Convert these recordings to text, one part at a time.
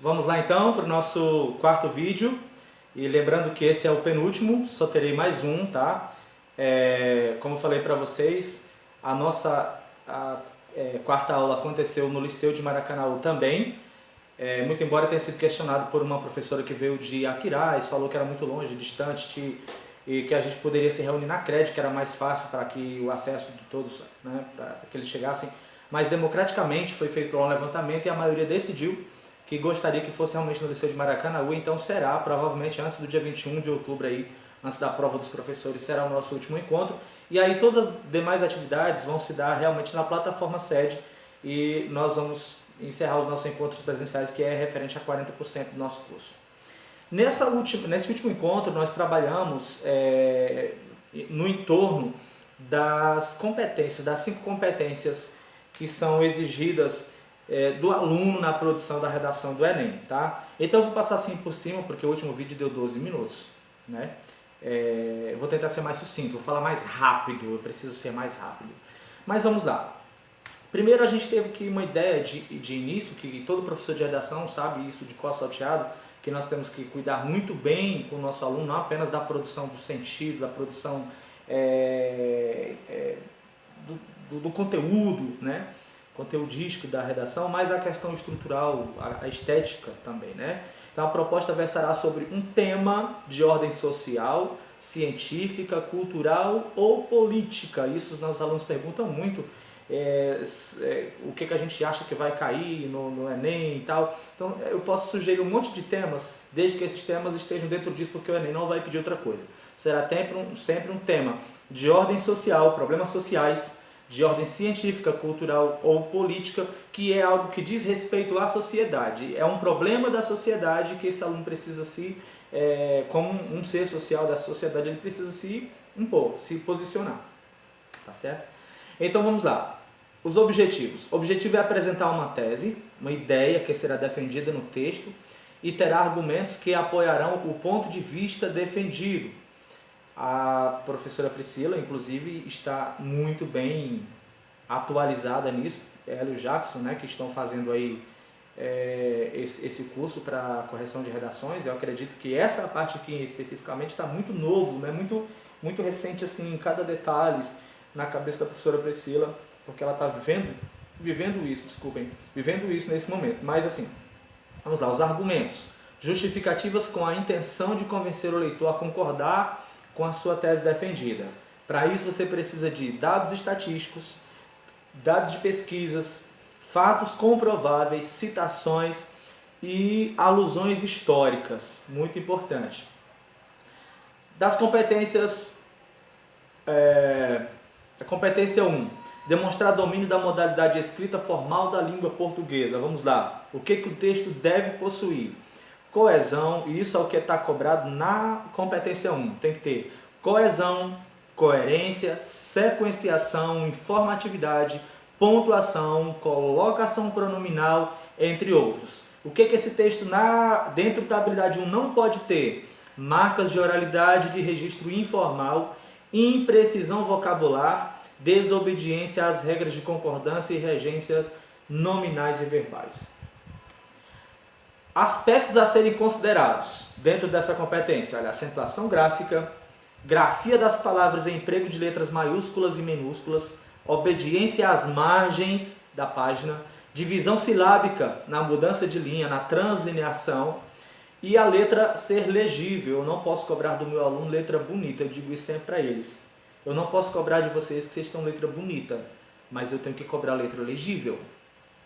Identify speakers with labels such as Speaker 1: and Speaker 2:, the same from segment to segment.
Speaker 1: Vamos lá então para o nosso quarto vídeo. E lembrando que esse é o penúltimo, só terei mais um, tá? Como eu falei para vocês, a nossa quarta aula aconteceu no Liceu de Maracanaú também. Muito embora tenha sido questionado por uma professora que veio de Aquiraz, falou que era muito longe, distante, e que a gente poderia se reunir na CRED, que era mais fácil para que o acesso de todos, né, para que eles chegassem. Mas democraticamente foi feito um levantamento e a maioria decidiu que gostaria que fosse realmente no Liceu de Maracanaú, então será provavelmente antes do dia 21 de outubro, aí, antes da prova dos professores, será o nosso último encontro. E aí todas as demais atividades vão se dar realmente na plataforma sede e nós vamos encerrar os nossos encontros presenciais, que é referente a 40% do nosso curso. Nesse último encontro, nós trabalhamos no entorno das competências, das 5 competências que são exigidas do aluno na produção da redação do Enem, tá? Então eu vou passar assim por cima, porque o último vídeo deu 12 minutos, né? Eu vou tentar ser mais sucinto, vou falar mais rápido, eu preciso ser mais rápido. Mas vamos lá. Primeiro a gente teve que uma ideia de início, que todo professor de redação sabe isso de cor salteado, que nós temos que cuidar muito bem com o nosso aluno, não apenas da produção do sentido, da produção do conteúdo, né? Conteudístico da redação, mas a questão estrutural, a estética também, né? Então a proposta versará sobre um tema de ordem social, científica, cultural ou política. Isso os nossos alunos perguntam muito. O que a gente acha que vai cair no Enem e tal. Então eu posso sugerir um monte de temas, desde que esses temas estejam dentro disso, porque o Enem não vai pedir outra coisa. Será sempre um tema de ordem social, problemas sociais, de ordem científica, cultural ou política, que é algo que diz respeito à sociedade. É um problema da sociedade que esse aluno precisa como um ser social da sociedade, ele precisa se impor, se posicionar. Tá certo? Então vamos lá. Os objetivos. O objetivo é apresentar uma tese, uma ideia que será defendida no texto e terá argumentos que apoiarão o ponto de vista defendido. A professora Priscila, inclusive, está muito bem atualizada nisso. Ela e o Jackson, né, que estão fazendo aí esse curso para correção de redações. Eu acredito que essa parte aqui especificamente está muito novo, né, muito recente assim, em cada detalhe na cabeça da professora Priscila, porque ela está vivendo isso nesse momento. Mas assim, vamos lá, os argumentos. Justificativas com a intenção de convencer o leitor a concordar com a sua tese defendida. Para isso você precisa de dados estatísticos, dados de pesquisas, fatos comprováveis, citações e alusões históricas. Muito importante. Das competências, a competência 1. Demonstrar domínio da modalidade escrita formal da língua portuguesa. Vamos lá. O que o texto deve possuir? Coesão, e isso é o que está cobrado na competência 1. Tem que ter coesão, coerência, sequenciação, informatividade, pontuação, colocação pronominal, entre outros. O que esse texto dentro da habilidade 1 não pode ter? Marcas de oralidade, de registro informal, imprecisão vocabular, desobediência às regras de concordância e regências nominais e verbais. Aspectos a serem considerados dentro dessa competência: olha, acentuação gráfica, grafia das palavras em emprego de letras maiúsculas e minúsculas, obediência às margens da página, divisão silábica na mudança de linha, na translineação, e a letra ser legível. Eu não posso cobrar do meu aluno letra bonita, eu digo isso sempre para eles. Eu não posso cobrar de vocês que vocês tenham letra bonita, mas eu tenho que cobrar letra legível,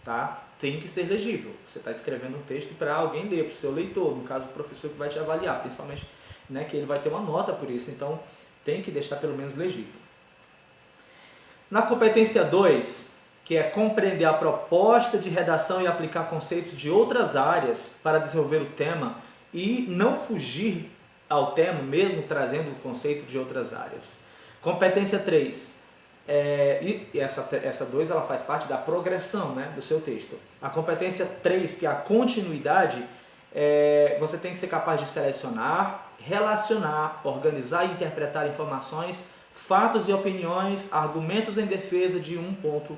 Speaker 1: tá? Tem que ser legível. Você está escrevendo um texto para alguém ler, para o seu leitor, no caso o professor que vai te avaliar, principalmente, né, que ele vai ter uma nota por isso, então tem que deixar pelo menos legível. Na competência 2, que é compreender a proposta de redação e aplicar conceitos de outras áreas para desenvolver o tema e não fugir ao tema, mesmo trazendo o conceito de outras áreas. Competência 3, e essa 2 ela faz parte da progressão, né, do seu texto. A competência 3, que é a continuidade, você tem que ser capaz de selecionar, relacionar, organizar e interpretar informações, fatos e opiniões, argumentos em defesa de um ponto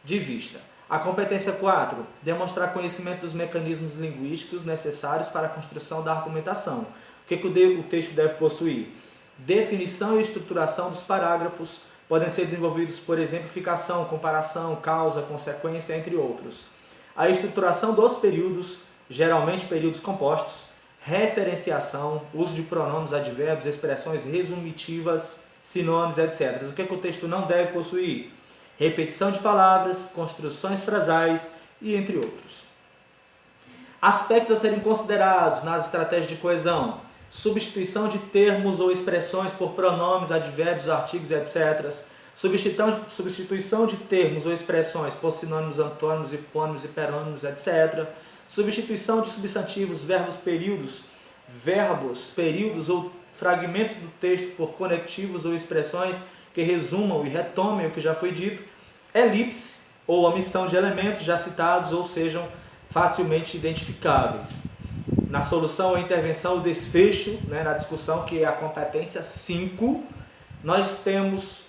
Speaker 1: de vista. A competência 4, demonstrar conhecimento dos mecanismos linguísticos necessários para a construção da argumentação. O que o texto deve possuir? Definição e estruturação dos parágrafos, podem ser desenvolvidos por exemplificação, comparação, causa, consequência, entre outros. A estruturação dos períodos, geralmente períodos compostos, referenciação, uso de pronomes, advérbios, expressões resumitivas, sinônimos, etc. O que o texto não deve possuir? Repetição de palavras, construções frasais e entre outros. Aspectos a serem considerados nas estratégias de coesão: substituição de termos ou expressões por pronomes, advérbios, artigos, etc. Substituição de termos ou expressões por sinônimos, antônimos, hipônimos, hiperônimos, etc. Substituição de substantivos, verbos, períodos ou fragmentos do texto por conectivos ou expressões que resumam e retomem o que já foi dito. Elipse ou omissão de elementos já citados ou sejam facilmente identificáveis. Na solução ou intervenção, o desfecho, na discussão, que é a competência 5, nós temos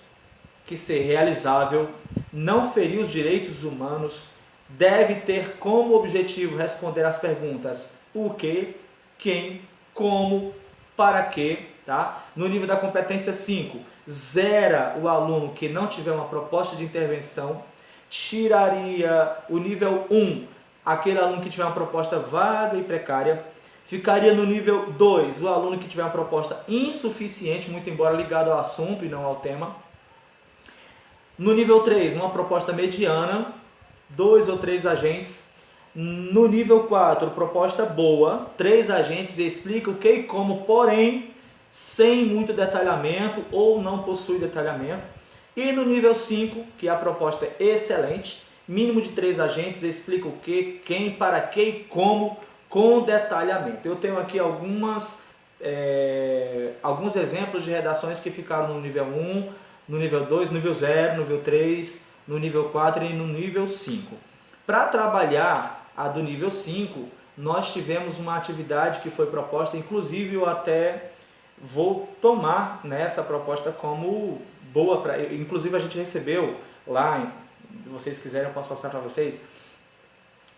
Speaker 1: que ser realizável, não ferir os direitos humanos, deve ter como objetivo responder às perguntas o que, quem, como, para quê. Tá? No nível da competência 5, zera o aluno que não tiver uma proposta de intervenção, tiraria o nível 1, aquele aluno que tiver uma proposta vaga e precária, ficaria no nível 2, o aluno que tiver uma proposta insuficiente, muito embora ligado ao assunto e não ao tema. No nível 3, uma proposta mediana, 2 ou 3 agentes. No nível 4, proposta boa, 3 agentes explica o que e como, porém, sem muito detalhamento ou não possui detalhamento. E no nível 5, que é a proposta excelente, mínimo de 3 agentes, explica o que, quem, para que e como, com detalhamento. Eu tenho aqui alguns exemplos de redações que ficaram no nível 1, no nível 2, no nível 0, no nível 3, no nível 4 e no nível 5. Para trabalhar a do nível 5, nós tivemos uma atividade que foi proposta, inclusive eu até vou tomar essa proposta como boa. Inclusive a gente recebeu lá, se vocês quiserem eu posso passar para vocês,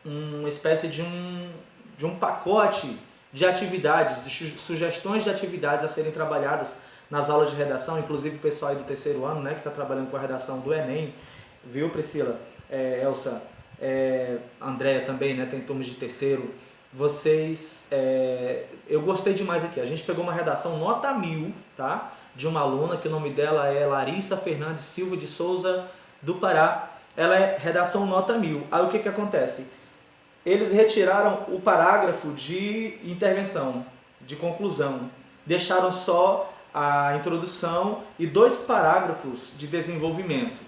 Speaker 1: uma espécie de um pacote de atividades, de sugestões de atividades a serem trabalhadas nas aulas de redação, inclusive o pessoal aí do terceiro ano, que está trabalhando com a redação do Enem, viu, Priscila, Elsa, Andréia também, tem turmas de terceiro. Vocês, eu gostei demais aqui. A gente pegou uma redação nota 1000, tá? De uma aluna que o nome dela é Larissa Fernandes Silva de Souza do Pará. Ela é redação nota 1000. Aí o que acontece? Eles retiraram o parágrafo de intervenção, de conclusão, deixaram só a introdução e 2 parágrafos de desenvolvimento.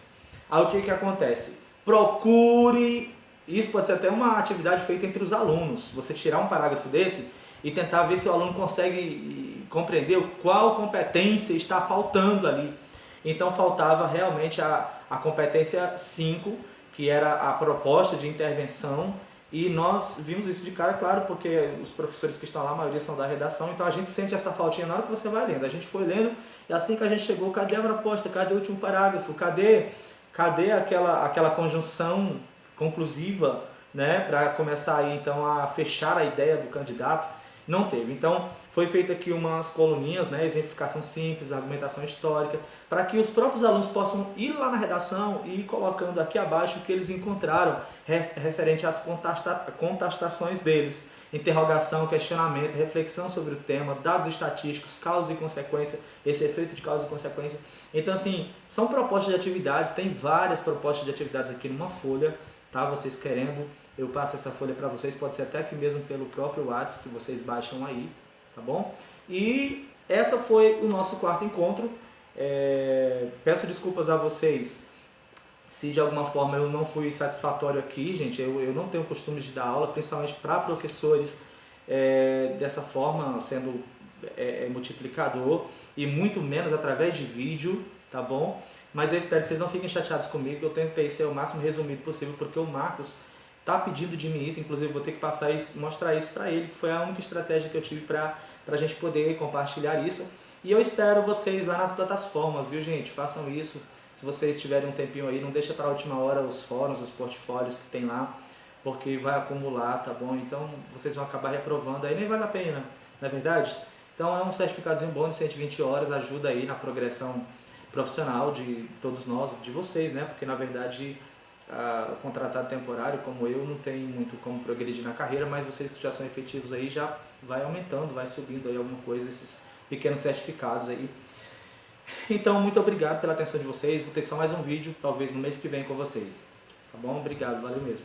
Speaker 1: Aí o que acontece? Procure, isso pode ser até uma atividade feita entre os alunos, você tirar um parágrafo desse e tentar ver se o aluno consegue compreender qual competência está faltando ali. Então faltava realmente a competência 5, que era a proposta de intervenção, e nós vimos isso de cara, claro, porque os professores que estão lá, a maioria são da redação, então a gente sente essa faltinha na hora que você vai lendo. A gente foi lendo e assim que a gente chegou, cadê a proposta? Cadê o último parágrafo? Cadê aquela conjunção conclusiva, para começar aí, então, a fechar a ideia do candidato? Não teve. Então, foi feita aqui umas coluninhas, exemplificação simples, argumentação histórica, para que os próprios alunos possam ir lá na redação e ir colocando aqui abaixo o que eles encontraram referente às contestações deles. Interrogação, questionamento, reflexão sobre o tema, dados estatísticos, causa e consequência, esse efeito de causa e consequência. Então, assim, são propostas de atividades, tem várias propostas de atividades aqui numa folha, tá? Vocês querendo, eu passo essa folha para vocês, pode ser até aqui mesmo pelo próprio WhatsApp, se vocês baixam aí, tá bom? E essa foi o nosso 4º encontro. Peço desculpas a vocês se de alguma forma eu não fui satisfatório aqui, gente. Eu não tenho costume de dar aula, principalmente para professores, dessa forma, sendo multiplicador, e muito menos através de vídeo, tá bom? Mas eu espero que vocês não fiquem chateados comigo. Eu tentei ser o máximo resumido possível, porque o Marcos tá pedindo de mim isso. Inclusive vou ter que passar isso, mostrar isso para ele, que foi a única estratégia que eu tive para a gente poder compartilhar isso. E eu espero vocês lá nas plataformas, viu, gente? Façam isso. Se vocês tiverem um tempinho aí, não deixa para a última hora os fóruns, os portfólios que tem lá, porque vai acumular, tá bom? Então vocês vão acabar reprovando, aí nem vale a pena, não é verdade? Então é um certificadozinho bom de 120 horas, ajuda aí na progressão profissional de todos nós, de vocês, né? Porque na verdade o contratado temporário como eu não tem muito como progredir na carreira, mas vocês que já são efetivos aí já vai aumentando, vai subindo aí alguma coisa, esses pequenos certificados aí. Então muito obrigado pela atenção de vocês, vou ter só mais um vídeo, talvez no mês que vem com vocês, tá bom? Obrigado, valeu mesmo.